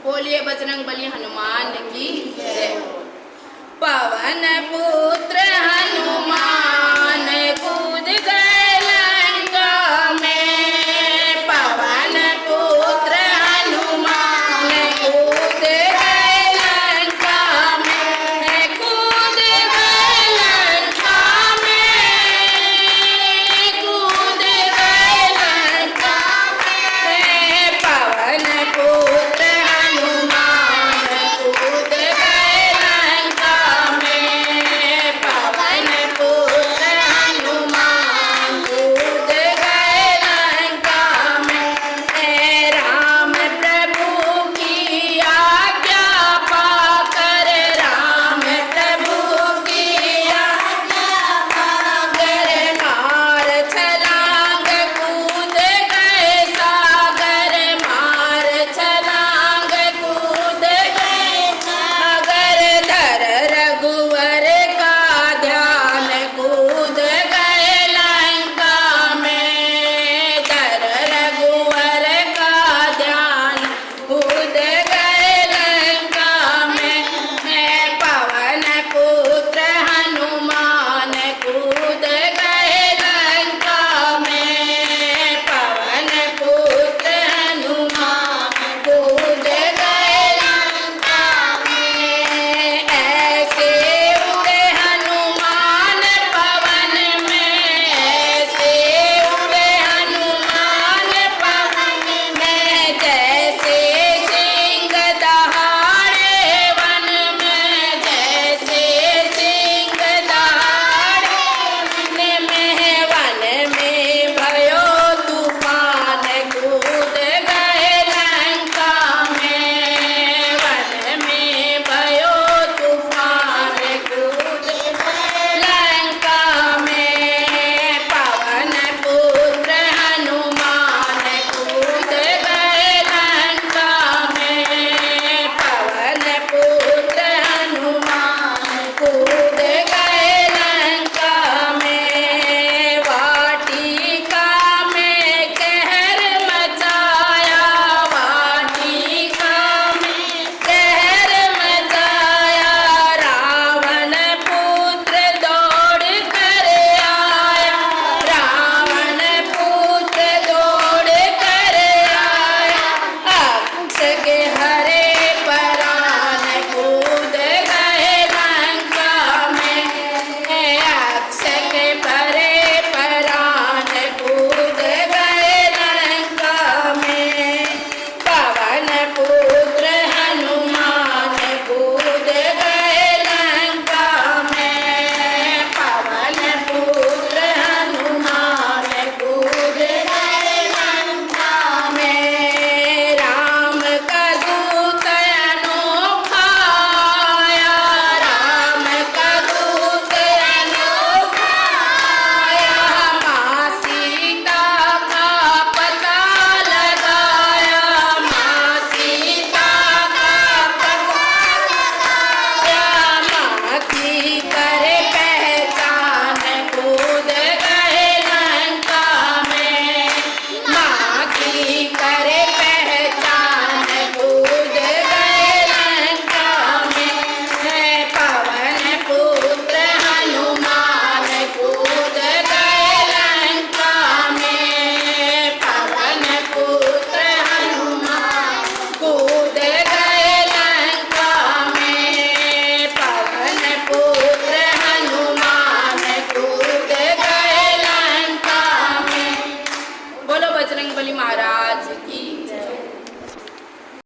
बोलिए बजरंगबली हनुमान की जय। पवन पुत्र हनुमान कूद गए लंका में, पवन पुत्र हनुमान कूद गए लंका में, कूद गए लंका में, कूद गए लंका में, पवन पुत्र हनुमान कूद गए लंका में, पवन पुत्र हनुमान कूद गए लंका में। राम प्रभु की आज्ञा पाकर, राम प्रभु की आज्ञा पाकर, मार छलांग कूद गए सागर, मार छलांग कूद गए सागर, धर रघुवर का ध्यान कूद गए लंका में, धर रघुवर का ध्यान कूद गए लंका में। पवन पुत्र हनुमान कूद गए लंका में, पवन पुत्र हनुमान कूद गए लंका में। ऐसे उड़े हनुमान पवन में, ऐसे उड़े हनुमान पवन में, जैसे सिंह दहाड़े वन में, जैसे सिंह दहाड़े वन में भयो तूफान कूद गए लंका में, वन में भयो तूफान कूद गए लंका में। पवन पुत्र हनुमान कूद गए लंका में, पवन पुत्र हनुमान कूद गए लंका में। वाटिका में कहर मचाया, वाटिका में कहर मचाया, रावण पुत्र दौड़ कर आया, रावण पुत्र दौड़ कर आया, अक्ष के हरे परान कूद गए लंका में, अक्ष के हरे परान कूद गए लंका में। पवन पुत्र हनुमान कूद गए लंका में, पवन पुत्र हनुमान कूद गए लंका में। राम का दूत अनोखा आया, राम का दूत अनोखा आया, माँ सीता का पता लगाया, माँ सीता का पता लगाया, माँ की करे पहचान कूद गए लंका में, माँ की करे पहचान कूद गए लंका में। पवन पुत्र हनुमान कूद गए लंका में, पवन पुत्र हनुमान कूद गए लंका में, पवन पुत्र हनुमान कूद गए लंका में। बोलो बजरंगबली महाराज की जय।